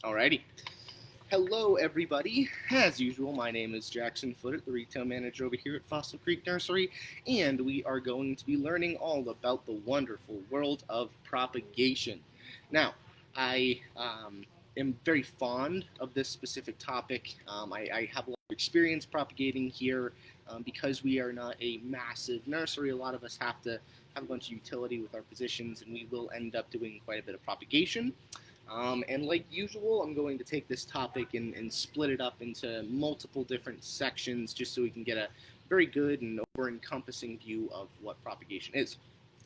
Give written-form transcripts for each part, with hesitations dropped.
Alrighty. Hello, everybody. As usual, my name is Jackson Foote, the retail manager over here at Fossil Creek Nursery, and we are going to be learning all about the wonderful world of propagation. Now, I am very fond of this specific topic. I have a lot of experience propagating here because we are not a massive nursery. A lot of us have to have a bunch of utility with our positions, and we will end up doing quite a bit of propagation. And like usual, I'm going to take this topic and split it up into multiple different sections just so we can get a very good and over-encompassing view of what propagation is.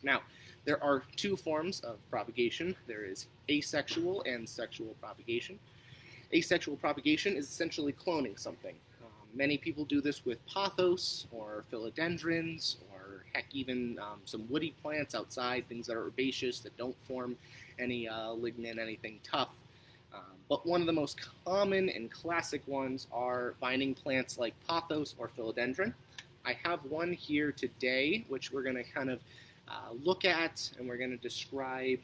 Now, there are two forms of propagation. There is asexual and sexual propagation. Asexual propagation is essentially cloning something. Many people do this with pothos or philodendrons or heck even some woody plants outside, things that are herbaceous that don't form any lignin, anything tough. But one of the most common and classic ones are vining plants like pothos or philodendron. I have one here today, which we're going to kind of look at, and we're going to describe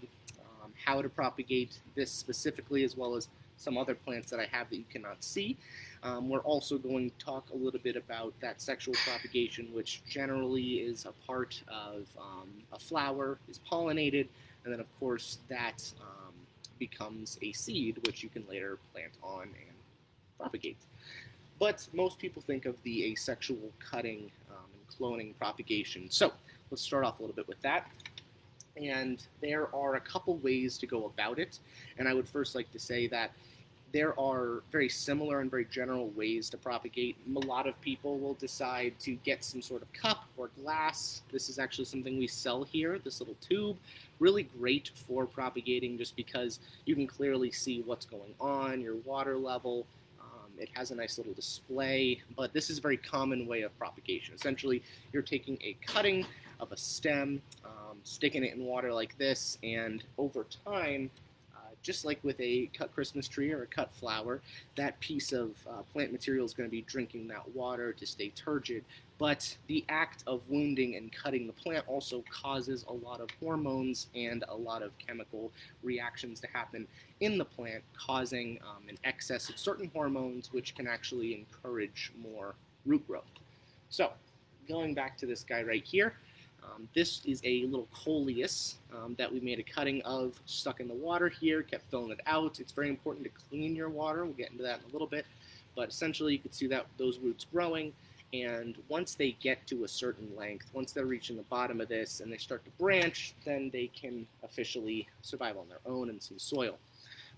how to propagate this specifically, as well as some other plants that I have that you cannot see. We're also going to talk a little bit about that sexual propagation, which generally is a part of a flower is pollinated, and then of course that becomes a seed, which you can later plant on and propagate. But most people think of the asexual cutting and cloning propagation. So let's start off a little bit with that. And there are a couple ways to go about it. And I would first like to say that there are very similar and very general ways to propagate. A lot of people will decide to get some sort of cup or glass. This is actually something we sell here, this little tube. Really great for propagating just because you can clearly see what's going on, your water level. It has a nice little display, but this is a very common way of propagation. Essentially, you're taking a cutting of a stem, sticking it in water like this, and over time, just like with a cut Christmas tree or a cut flower, that piece of plant material is going to be drinking that water to stay turgid. But the act of wounding and cutting the plant also causes a lot of hormones and a lot of chemical reactions to happen in the plant, causing an excess of certain hormones, which can actually encourage more root growth. So, going back to this guy right here, this is a little coleus that we made a cutting of, stuck in the water here, kept filling it out. It's very important to clean your water. We'll get into that in a little bit. But essentially, you can see that those roots growing. And once they get to a certain length, once they're reaching the bottom of this and they start to branch, then they can officially survive on their own in some soil.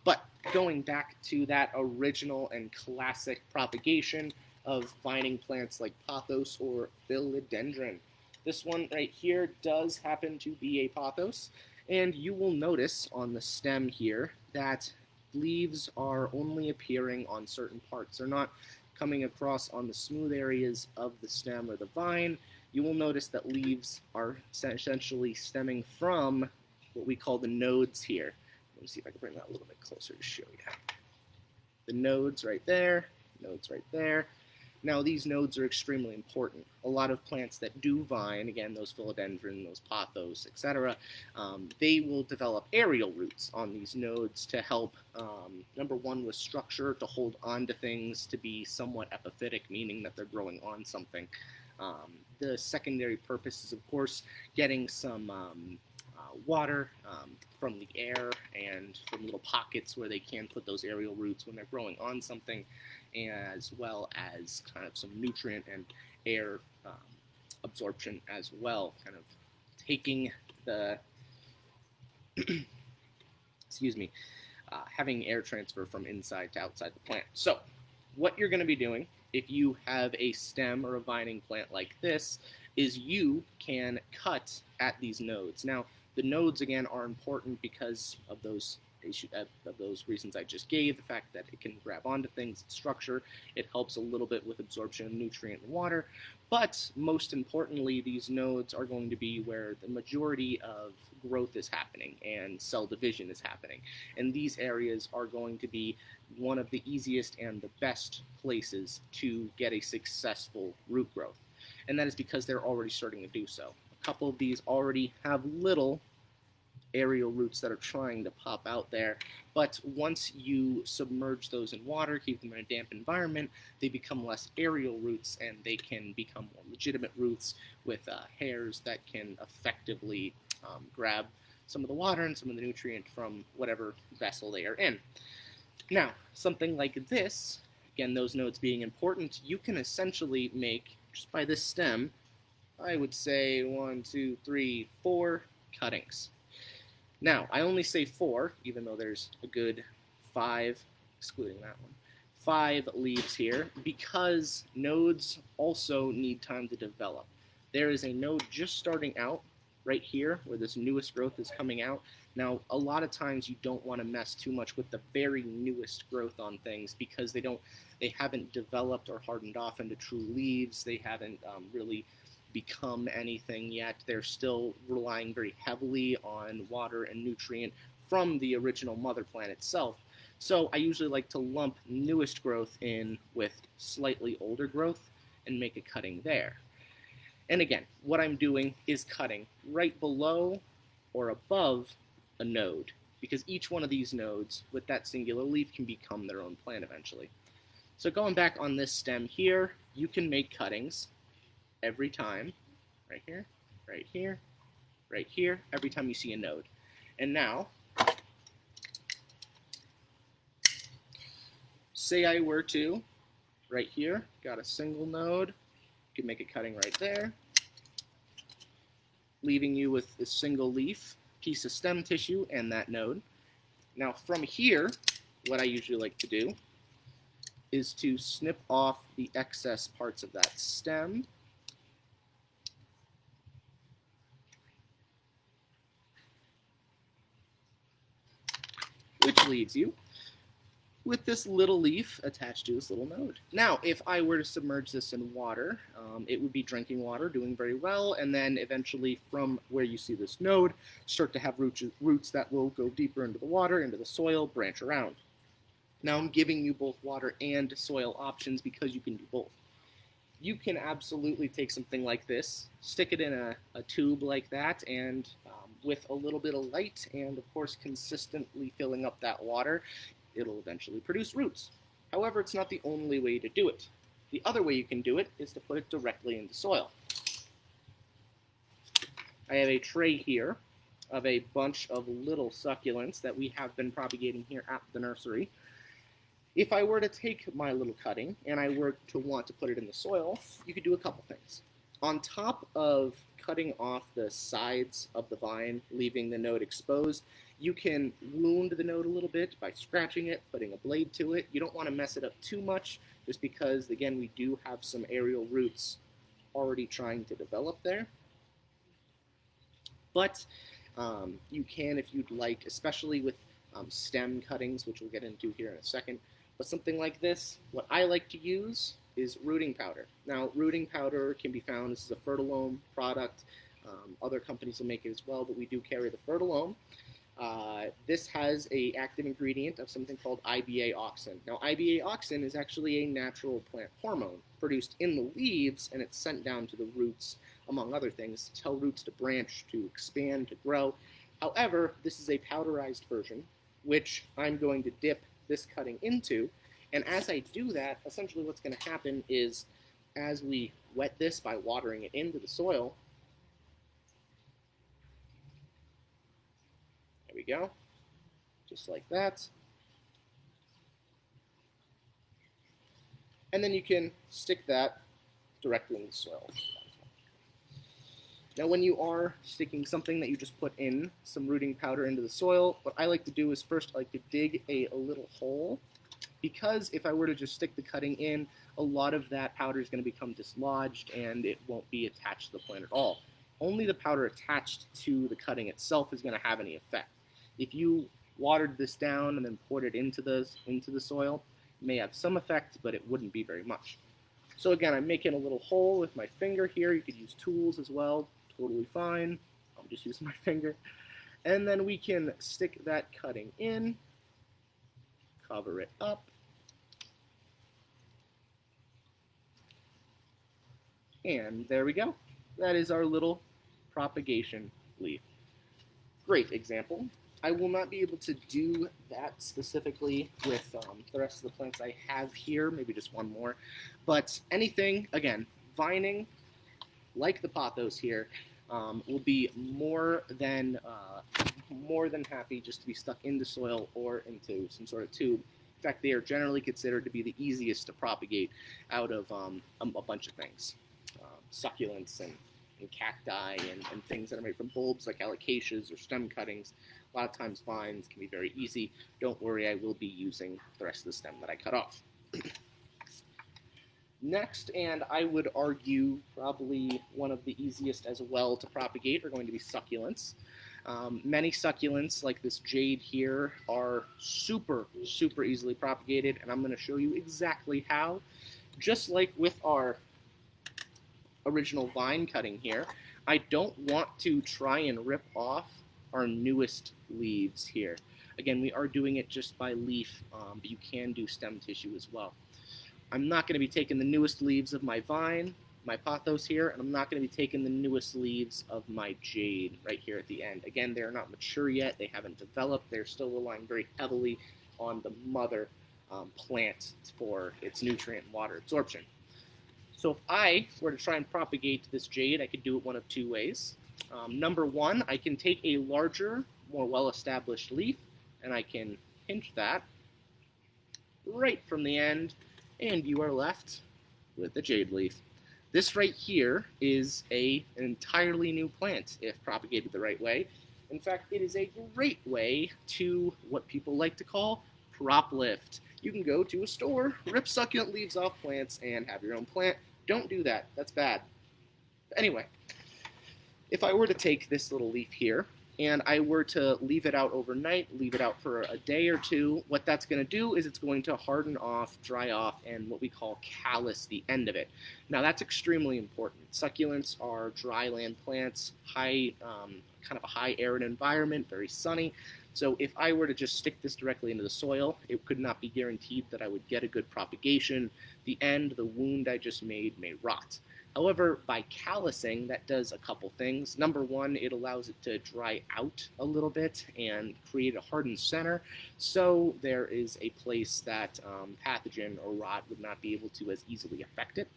But going back to that original and classic propagation of vining plants like pothos or philodendron. This one right here does happen to be a pothos, and you will notice on the stem here that leaves are only appearing on certain parts. They're not coming across on the smooth areas of the stem or the vine. You will notice that leaves are essentially stemming from what we call the nodes here. Let me see if I can bring that a little bit closer to show you. The nodes right there, nodes right there. Now, these nodes are extremely important. A lot of plants that do vine, again, those philodendron, those pothos, etc., they will develop aerial roots on these nodes to help, number one, with structure, to hold on to things, to be somewhat epiphytic, meaning that they're growing on something. The secondary purpose is, of course, getting some water from the air and from little pockets where they can put those aerial roots when they're growing on something, as well as kind of some nutrient and air absorption as well, kind of taking the, excuse me, having air transfer from inside to outside the plant. So what you're going to be doing if you have a stem or a vining plant like this is you can cut at these nodes. Now, the nodes, again, are important because of those reasons I just gave, the fact that it can grab onto things, structure, it helps a little bit with absorption of nutrient and water, but most importantly, these nodes are going to be where the majority of growth is happening and cell division is happening, and these areas are going to be one of the easiest and the best places to get a successful root growth, and that is because they're already starting to do so. A couple of these already have little aerial roots that are trying to pop out there. But once you submerge those in water, keep them in a damp environment, they become less aerial roots and they can become more legitimate roots with hairs that can effectively grab some of the water and some of the nutrient from whatever vessel they are in. Now, something like this, again, those nodes being important, you can essentially make, just by this stem, I would say 1, 2, 3, 4 cuttings. Now, I only say 4, even though there's a good 5, excluding that one, 5 leaves here, because nodes also need time to develop. There is a node just starting out right here, where this newest growth is coming out. Now, a lot of times you don't want to mess too much with the very newest growth on things because they haven't developed or hardened off into true leaves. They haven't really become anything yet. They're still relying very heavily on water and nutrient from the original mother plant itself. So I usually like to lump newest growth in with slightly older growth and make a cutting there. And again, what I'm doing is cutting right below or above a node, because each one of these nodes with that singular leaf can become their own plant eventually. So going back on this stem here, you can make cuttings every time, right here, right here, right here, every time you see a node. And now, say I were to, right here, got a single node, you can make a cutting right there, leaving you with a single leaf, piece of stem tissue, and that node. Now from here, what I usually like to do is to snip off the excess parts of that stem, which leaves you with this little leaf attached to this little node. Now, if I were to submerge this in water, it would be drinking water, doing very well, and then eventually from where you see this node, start to have roots that will go deeper into the water, into the soil, branch around. Now I'm giving you both water and soil options because you can do both. You can absolutely take something like this, stick it in a tube like that, and with a little bit of light and, of course, consistently filling up that water, it'll eventually produce roots. However, it's not the only way to do it. The other way you can do it is to put it directly into soil. I have a tray here of a bunch of little succulents that we have been propagating here at the nursery. If I were to take my little cutting and I were to want to put it in the soil, you could do a couple things. On top of cutting off the sides of the vine, leaving the node exposed, you can wound the node a little bit by scratching it, putting a blade to it. You don't want to mess it up too much, just because, again, we do have some aerial roots already trying to develop there. But you can, if you'd like, especially with stem cuttings, which we'll get into here in a second. But something like this, what I like to use is rooting powder. Now, rooting powder can be found, this is a Fertilome product. Other companies will make it as well, but we do carry the Fertilome. This has an active ingredient of something called IBA auxin. Now, IBA auxin is actually a natural plant hormone produced in the leaves, and it's sent down to the roots, among other things, to tell roots to branch, to expand, to grow. However, this is a powderized version, which I'm going to dip this cutting into. And as I do that, essentially what's going to happen is, as we wet this by watering it into the soil, there we go, just like that. And then you can stick that directly in the soil. Now, when you are sticking something that you just put in some rooting powder into the soil, what I like to do is first I like to dig a little hole, because if I were to just stick the cutting in, a lot of that powder is going to become dislodged and it won't be attached to the plant at all. Only the powder attached to the cutting itself is going to have any effect. If you watered this down and then poured it into the soil, it may have some effect, but it wouldn't be very much. So again, I'm making a little hole with my finger here. You could use tools as well, totally fine. I'll just use my finger. And then we can stick that cutting in, cover it up, and there we go. That is our little propagation leaf. Great example. I will not be able to do that specifically with the rest of the plants I have here, maybe just one more. But anything, again, vining, like the pothos here, will be more than happy just to be stuck into soil or into some sort of tube. In fact, they are generally considered to be the easiest to propagate out of a bunch of things, succulents and cacti and things that are made from bulbs like alocasias or stem cuttings. A lot of times vines can be very easy. Don't worry, I will be using the rest of the stem that I cut off. Next, and I would argue probably one of the easiest as well to propagate, are going to be succulents. Many succulents, like this jade here, are super easily propagated, and I'm going to show you exactly how. Just like with our original vine cutting here, I don't want to try and rip off our newest leaves here. Again, we are doing it just by leaf, but you can do stem tissue as well. I'm not going to be taking the newest leaves of my vine, my pothos here, and I'm not going to be taking the newest leaves of my jade right here at the end. Again, they're not mature yet. They haven't developed. They're still relying very heavily on the mother plant for its nutrient and water absorption. So if I were to try and propagate this jade, I could do it one of two ways. Number one, I can take a larger, more well-established leaf, and I can pinch that right from the end, and you are left with the jade leaf. This right here is an entirely new plant if propagated the right way. In fact, it is a great way to what people like to call prop lift. You can go to a store, rip succulent leaves off plants, and have your own plant. Don't do that. That's bad. But anyway, if I were to take this little leaf here and I were to leave it out overnight, leave it out for a day or two, what that's going to do is it's going to harden off, dry off, and what we call callus the end of it. Now that's extremely important. Succulents are dry land plants, kind of a high arid environment, very sunny. So if I were to just stick this directly into the soil, it could not be guaranteed that I would get a good propagation. The end, the wound I just made, may rot. However, by callusing, that does a couple things. Number one, it allows it to dry out a little bit and create a hardened center, so there is a place that pathogen or rot would not be able to as easily affect it.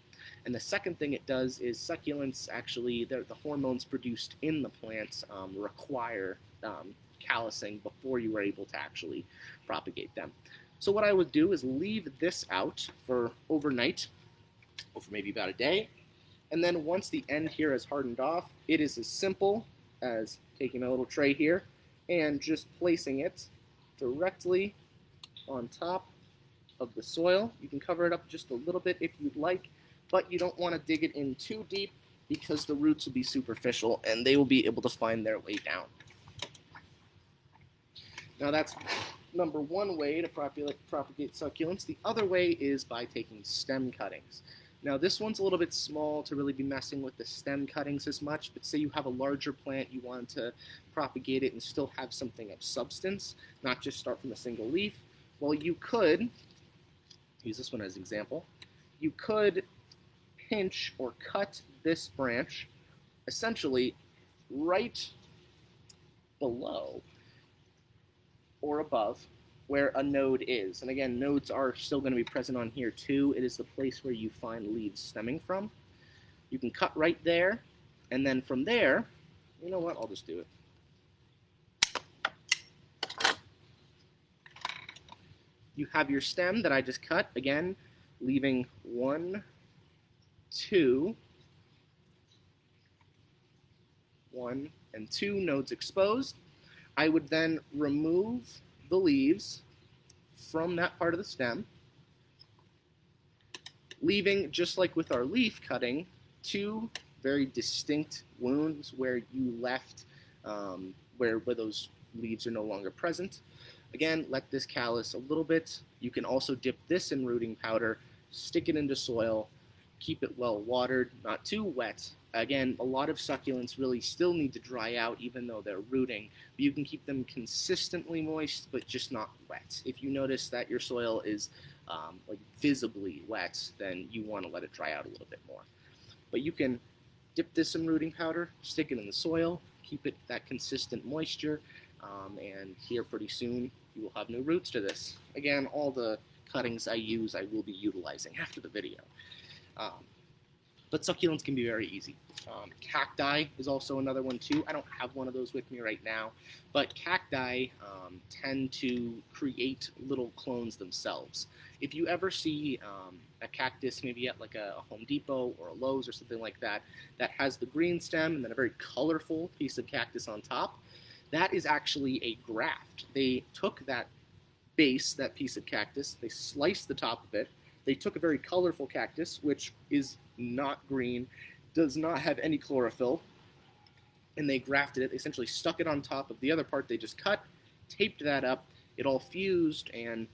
And the second thing it does is succulents actually, the hormones produced in the plants require callusing before you are able to actually propagate them. So what I would do is leave this out for overnight, or for maybe about a day. And then once the end here has hardened off, it is as simple as taking a little tray here and just placing it directly on top of the soil. You can cover it up just a little bit if you'd like, but you don't want to dig it in too deep because the roots will be superficial and they will be able to find their way down. Now that's number one way to propagate succulents. The other way is by taking stem cuttings. Now this one's a little bit small to really be messing with the stem cuttings as much, but say you have a larger plant, you want to propagate it and still have something of substance, not just start from a single leaf. Well, you could, use this one as an example, you could pinch or cut this branch essentially right below or above where a node is. And again, nodes are still going to be present on here too. It is the place where you find leaves stemming from. You can cut right there, and then from there, you know what, I'll just do it. You have your stem that I just cut, again, leaving 1, 2, 1, and 2 nodes exposed. I would then remove the leaves from that part of the stem, leaving, just like with our leaf cutting, 2 very distinct wounds where you left, where those leaves are no longer present. Again, let this callus a little bit. You can also dip this in rooting powder, stick it into soil, keep it well watered, not too wet. Again, a lot of succulents really still need to dry out even though they're rooting, but you can keep them consistently moist, but just not wet. If you notice that your soil is like visibly wet, then you want to let it dry out a little bit more. But you can dip this in rooting powder, stick it in the soil, keep it that consistent moisture, and here pretty soon you will have new roots to this. Again, all the cuttings I use I will be utilizing after the video. Um, but succulents can be very easy. Cacti is also another one too. I don't have one of those with me right now, but cacti tend to create little clones themselves. If you ever see a cactus maybe at like a Home Depot or a Lowe's or something like that, that has the green stem and then a very colorful piece of cactus on top, that is actually a graft. They took that base, that piece of cactus, they sliced the top of it, they took a very colorful cactus, which is not green, does not have any chlorophyll, and they grafted it. They essentially stuck it on top of the other part they just cut, taped that up, it all fused, and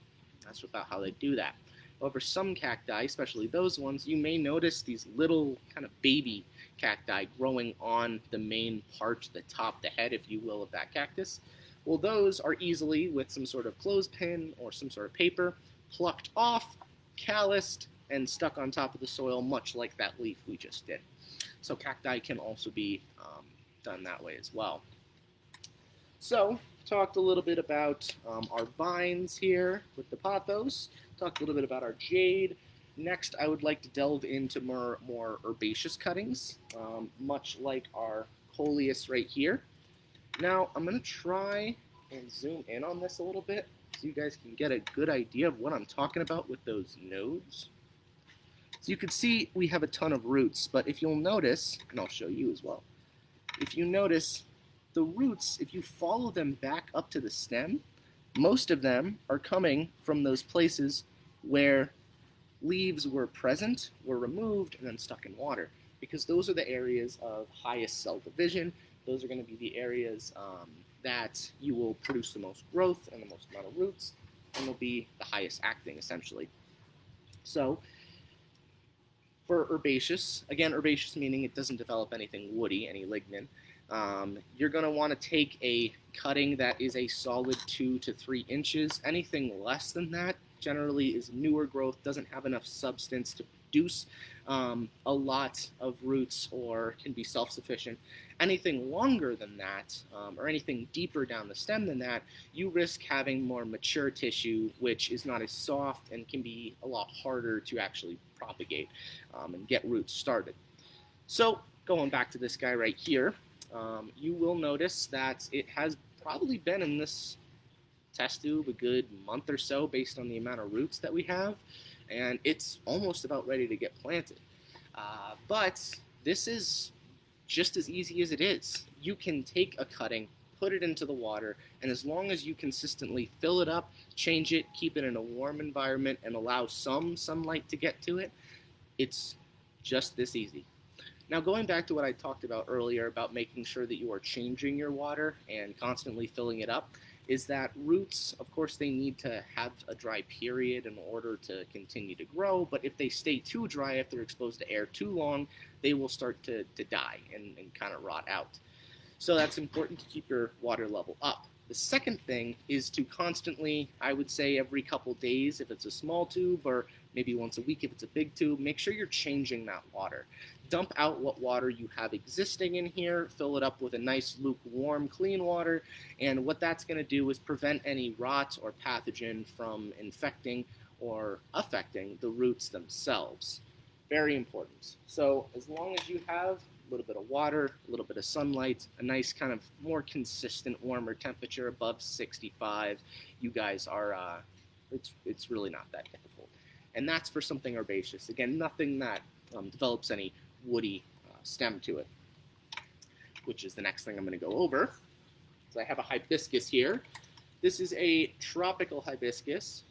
that's about how they do that. However, some cacti, especially those ones, you may notice these little kind of baby cacti growing on the main part, the top, the head, if you will, of that cactus. Well, those are easily, with some sort of clothespin or some sort of paper, plucked off, calloused, and stuck on top of the soil, much like that leaf we just did. So cacti can also be done that way as well. So, talked a little bit about our vines here with the pothos, talked a little bit about our jade. Next, I would like to delve into more herbaceous cuttings, much like our coleus right here. Now, I'm going to try and zoom in on this a little bit so you guys can get a good idea of what I'm talking about with those nodes. So you can see we have a ton of roots, but if you'll notice, and I'll show you as well, if you notice, the roots, if you follow them back up to the stem, most of them are coming from those places where leaves were present, were removed, and then stuck in water, because those are the areas of highest cell division. Those are going to be the areas that you will produce the most growth and the most amount of roots, and they'll be the highest acting, essentially. So, for herbaceous, again, herbaceous meaning it doesn't develop anything woody, any lignin, you're going to want to take a cutting that is a solid 2 to 3 inches. Anything less than that generally is newer growth, doesn't have enough substance to produce a lot of roots or can be self-sufficient. Anything longer than that, or anything deeper down the stem than that, you risk having more mature tissue, which is not as soft and can be a lot harder to actually propagate and get roots started. So, going back to this guy right here, you will notice that it has probably been in this test tube a good month or so based on the amount of roots that we have, and it's almost about ready to get planted. But this is just as easy as it is. You can take a cutting, put it into the water, and as long as you consistently fill it up, change it, keep it in a warm environment, and allow some sunlight to get to it, it's just this easy. Now, going back to what I talked about earlier about making sure that you are changing your water and constantly filling it up, is that roots, of course, they need to have a dry period in order to continue to grow, but if they stay too dry, if they're exposed to air too long, they will start to die and kind of rot out. So that's important to keep your water level up. The second thing is to constantly, I would say every couple days, if it's a small tube, or maybe once a week if it's a big tube, make sure you're changing that water. Dump out what water you have existing in here, fill it up with a nice lukewarm, clean water, and what that's going to do is prevent any rot or pathogen from infecting or affecting the roots themselves. Very important. So as long as you have a little bit of water, a little bit of sunlight, a nice kind of more consistent warmer temperature above 65, you guys are, it's really not that difficult. And that's for something herbaceous. Again, nothing that develops any woody stem to it, which is the next thing I'm going to go over. So I have a hibiscus here. This is a tropical hibiscus.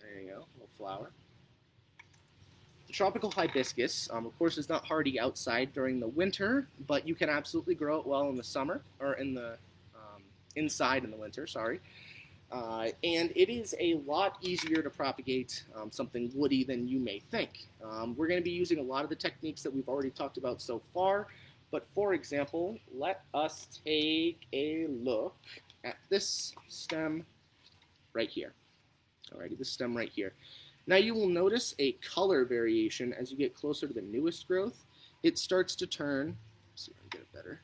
There you go, a little flower. The tropical hibiscus, of course, is not hardy outside during the winter, but you can absolutely grow it well in the summer, or in the inside in the winter, sorry. And it is a lot easier to propagate something woody than you may think. We're going to be using a lot of the techniques that we've already talked about so far, but for example, let us take a look at this stem right here. Alrighty, this stem right here. Now you will notice a color variation as you get closer to the newest growth. It starts to turn, let's see if I can get it better.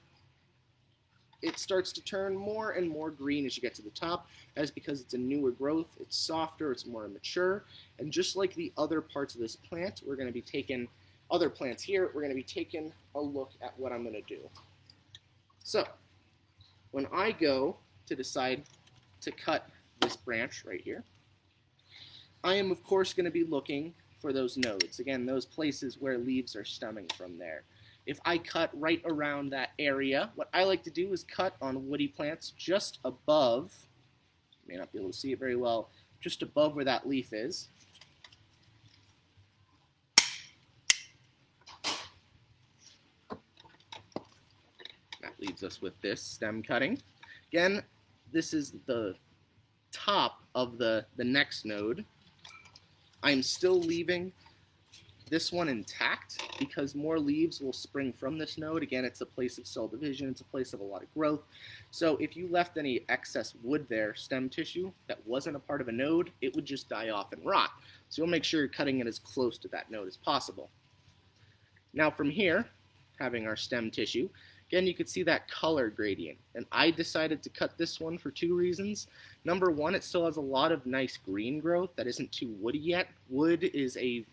it starts to turn more and more green as you get to the top. That is because it's a newer growth, it's softer, it's more mature, and just like the other parts of this plant, we're going to be taking other plants here, we're going to be taking a look at what I'm going to do. So, when I go to decide to cut this branch right here, I am of course going to be looking for those nodes. Again, those places where leaves are stemming from there. If I cut right around that area, what I like to do is cut on woody plants just above, you may not be able to see it very well, just above where that leaf is. That leaves us with this stem cutting. Again, this is the top of the next node. I'm still leaving this one intact because more leaves will spring from this node. Again, it's a place of cell division, it's a place of a lot of growth. So if you left any excess wood there, stem tissue, that wasn't a part of a node, it would just die off and rot. So you'll make sure you're cutting it as close to that node as possible. Now from here, having our stem tissue, again, you could see that color gradient. And I decided to cut this one for two reasons. Number one, it still has a lot of nice green growth that isn't too woody yet. Wood is a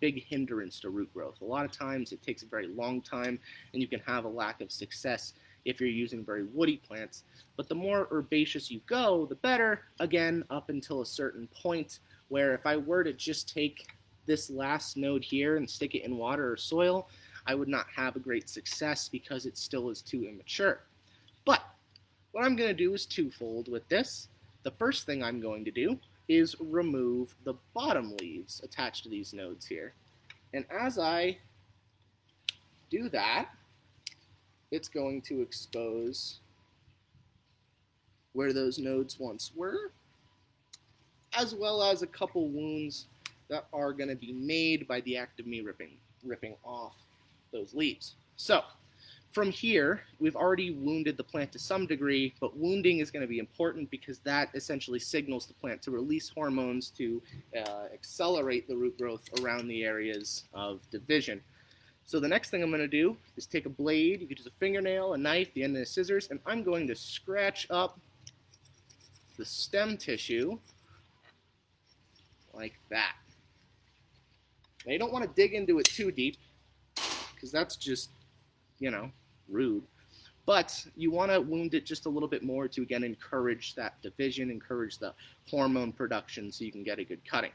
big hindrance to root growth. A lot of times it takes a very long time and you can have a lack of success if you're using very woody plants. But the more herbaceous you go, the better, again, up until a certain point where if I were to just take this last node here and stick it in water or soil, I would not have a great success because it still is too immature. But what I'm going to do is twofold with this. The first thing I'm going to do is remove the bottom leaves attached to these nodes here. And as I do that, it's going to expose where those nodes once were, as well as a couple wounds that are going to be made by the act of me ripping off those leaves. So from here, we've already wounded the plant to some degree, but wounding is going to be important because that essentially signals the plant to release hormones to accelerate the root growth around the areas of division. So the next thing I'm going to do is take a blade, you could use a fingernail, a knife, the end of the scissors, and I'm going to scratch up the stem tissue like that. Now you don't want to dig into it too deep, because that's just, rude. But you want to wound it just a little bit more to, again, encourage that division, encourage the hormone production so you can get a good cutting.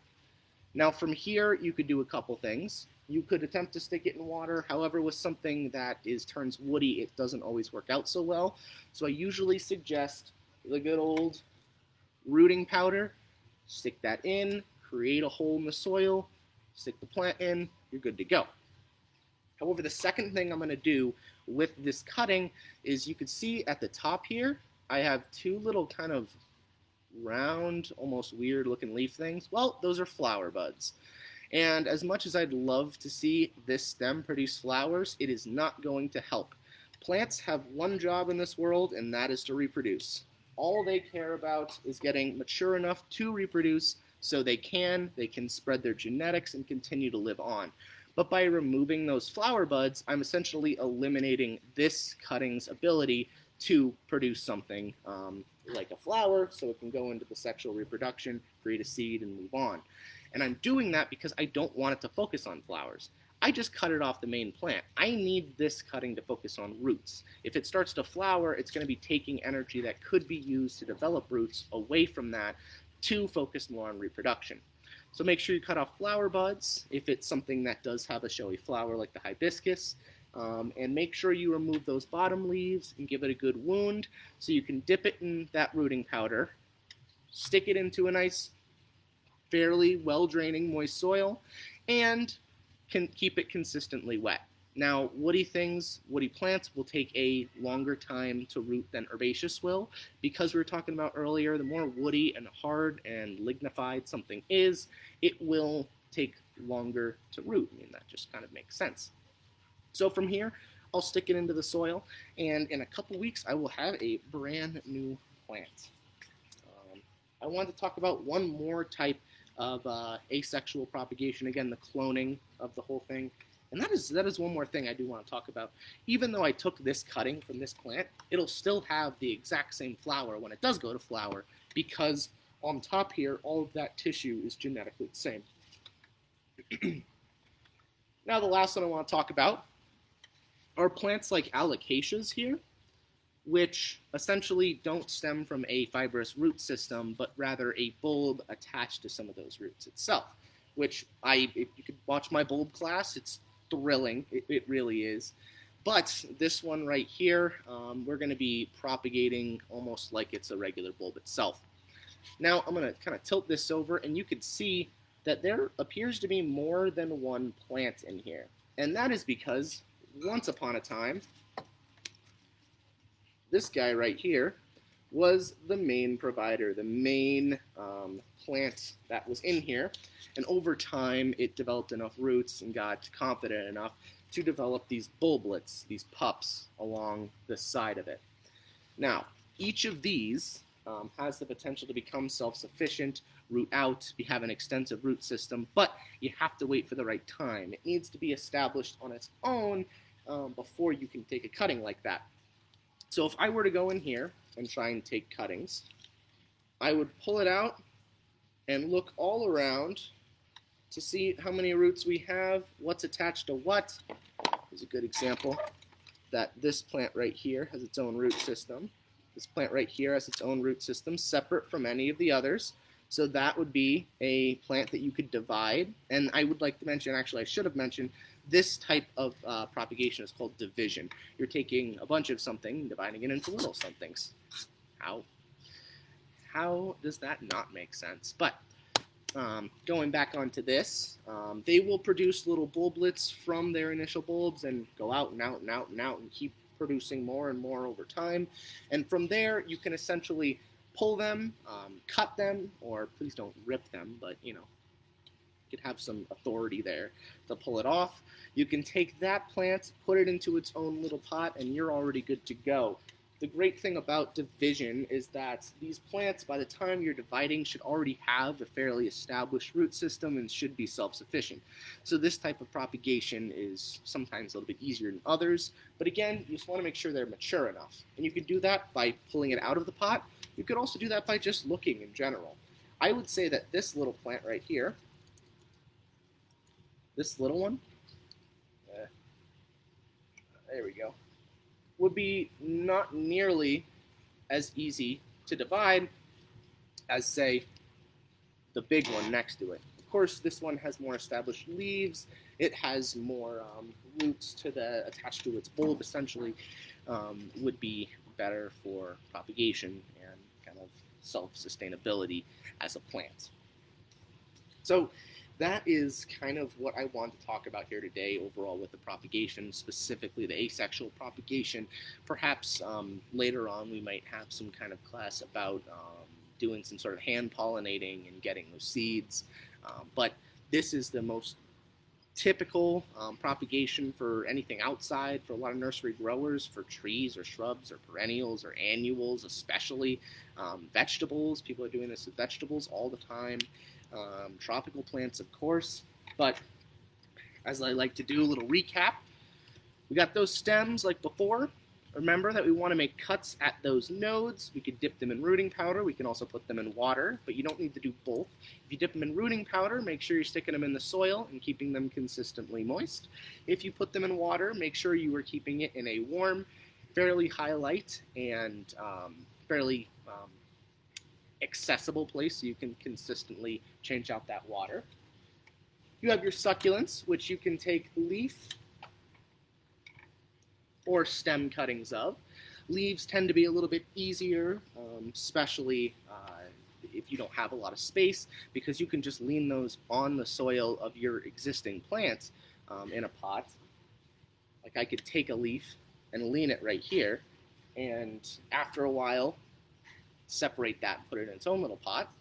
Now from here, you could do a couple things. You could attempt to stick it in water. However, with something that turns woody, it doesn't always work out so well. So I usually suggest the good old rooting powder. Stick that in, create a hole in the soil, stick the plant in, you're good to go. However, the second thing I'm going to do with this cutting is you can see at the top here, I have two little kind of round, almost weird looking leaf things. Well, those are flower buds. And as much as I'd love to see this stem produce flowers, it is not going to help. Plants have one job in this world, and that is to reproduce. All they care about is getting mature enough to reproduce so they can spread their genetics and continue to live on. But by removing those flower buds, I'm essentially eliminating this cutting's ability to produce something like a flower, so it can go into the sexual reproduction, create a seed, and move on. And I'm doing that because I don't want it to focus on flowers. I just cut it off the main plant. I need this cutting to focus on roots. If it starts to flower, it's going to be taking energy that could be used to develop roots away from that to focus more on reproduction. So make sure you cut off flower buds if it's something that does have a showy flower like the hibiscus. And make sure you remove those bottom leaves and give it a good wound so you can dip it in that rooting powder, stick it into a nice, fairly well-draining moist soil, and can keep it consistently wet. Now, woody plants will take a longer time to root than herbaceous will. Because we were talking about earlier, the more woody and hard and lignified something is, it will take longer to root. I mean, that just kind of makes sense. So from here, I'll stick it into the soil, and in a couple weeks, I will have a brand new plant. I wanted to talk about one more type of asexual propagation, again, the cloning of the whole thing. And that is one more thing I do want to talk about. Even though I took this cutting from this plant, it'll still have the exact same flower when it does go to flower, because on top here, all of that tissue is genetically the same. Now the last one I want to talk about are plants like alocasias here, which essentially don't stem from a fibrous root system, but rather a bulb attached to some of those roots itself, which if you could watch my bulb class, it's thrilling. It really is. But this one right here, we're going to be propagating almost like it's a regular bulb itself. Now I'm going to kind of tilt this over, and you can see that there appears to be more than one plant in here. And that is because once upon a time, this guy right here was the main provider, the main plant that was in here. And over time, it developed enough roots and got confident enough to develop these bulblets, these pups, along the side of it. Now, each of these has the potential to become self-sufficient, root out, have an extensive root system, but you have to wait for the right time. It needs to be established on its own before you can take a cutting like that. So if I were to go in here and try and take cuttings, I would pull it out and look all around to see how many roots we have, what's attached to what. Here's a good example that this plant right here has its own root system. This plant right here has its own root system, separate from any of the others. So that would be a plant that you could divide. And I would like to mention, actually I should have mentioned, this type of propagation is called division. You're taking a bunch of something and dividing it into little somethings. How does that not make sense? But going back onto this, they will produce little bulblets from their initial bulbs and go out and out and out and out and keep producing more and more over time. And from there, you can essentially pull them, cut them, or please don't rip them, but you could have some authority there to pull it off. You can take that plant, put it into its own little pot, and you're already good to go. The great thing about division is that these plants, by the time you're dividing, should already have a fairly established root system and should be self-sufficient. So this type of propagation is sometimes a little bit easier than others, but again, you just want to make sure they're mature enough. And you can do that by pulling it out of the pot. You could also do that by just looking in general. I would say that this little plant right here, this little one, there we go, would be not nearly as easy to divide as, say, the big one next to it. Of course, this one has more established leaves. It has more roots attached to its bulb, essentially, would be better for propagation and kind of self-sustainability as a plant. So that is kind of what I want to talk about here today overall with the propagation, specifically the asexual propagation. Perhaps later on we might have some kind of class about doing some sort of hand pollinating and getting those seeds. But this is the most typical propagation for anything outside, for a lot of nursery growers, for trees or shrubs or perennials or annuals especially. Vegetables, people are doing this with vegetables all the time. Tropical plants, of course, but as I like to do, a little recap. We got those stems like before. Remember that we want to make cuts at those nodes. We could dip them in rooting powder. We can also put them in water, but you don't need to do both. If you dip them in rooting powder, make sure you're sticking them in the soil and keeping them consistently moist. If you put them in water, make sure you are keeping it in a warm, fairly high light, and fairly accessible place so you can consistently change out that water. You have your succulents, which you can take leaf or stem cuttings of. Leaves tend to be a little bit easier, especially if you don't have a lot of space, because you can just lean those on the soil of your existing plants in a pot. Like I could take a leaf and lean it right here, and after a while, separate that and put it in its own little pot.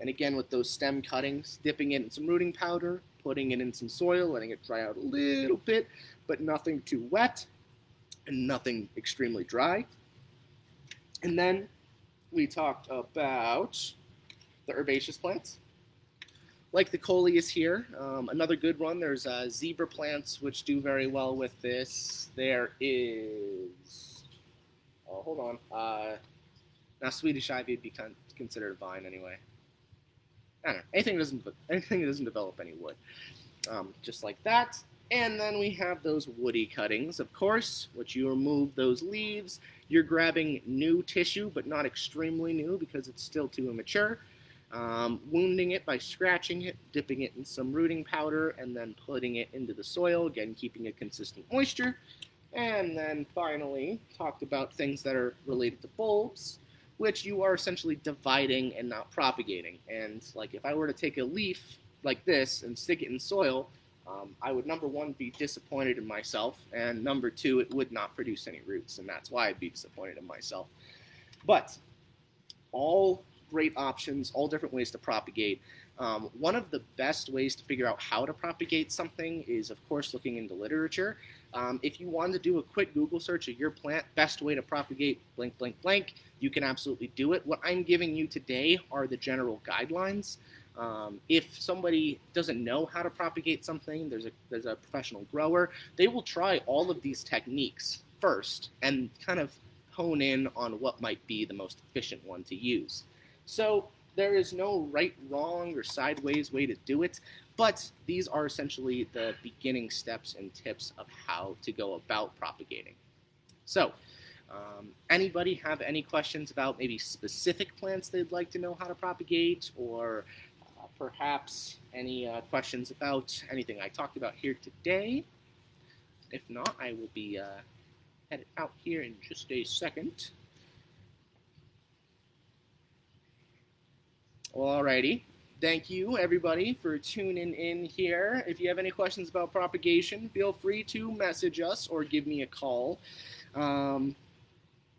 And again, with those stem cuttings, dipping it in some rooting powder, putting it in some soil, letting it dry out a little bit, but nothing too wet and nothing extremely dry. And then we talked about the herbaceous plants. like the coleus here. Another good one, there's zebra plants, which do very well with this. There is, oh, hold on. Now Swedish ivy would be considered a vine anyway. I don't know. Anything that doesn't develop any wood. Just like that. And then we have those woody cuttings, of course, which you remove those leaves. You're grabbing new tissue, but not extremely new because it's still too immature. Wounding it by scratching it, dipping it in some rooting powder, and then putting it into the soil, again keeping a consistent moisture. And then finally, talked about things that are related to bulbs, which you are essentially dividing and not propagating. And like if I were to take a leaf like this and stick it in soil, I would, number one, be disappointed in myself, and number two, it would not produce any roots, and that's why I'd be disappointed in myself. But all great options, all different ways to propagate. One of the best ways to figure out how to propagate something is, of course, looking into literature. If you wanted to do a quick Google search of your plant, best way to propagate blank, blank, blank, you can absolutely do it. What I'm giving you today are the general guidelines. If somebody doesn't know how to propagate something, there's a professional grower, they will try all of these techniques first and kind of hone in on what might be the most efficient one to use. So there is no right, wrong, or sideways way to do it, but these are essentially the beginning steps and tips of how to go about propagating. So, anybody have any questions about maybe specific plants they'd like to know how to propagate, or perhaps any questions about anything I talked about here today? If not, I will be headed out here in just a second. Well, alrighty. Thank you, everybody, for tuning in here. If you have any questions about propagation, feel free to message us or give me a call. Yeah,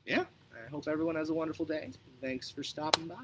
I hope everyone has a wonderful day. Thanks for stopping by.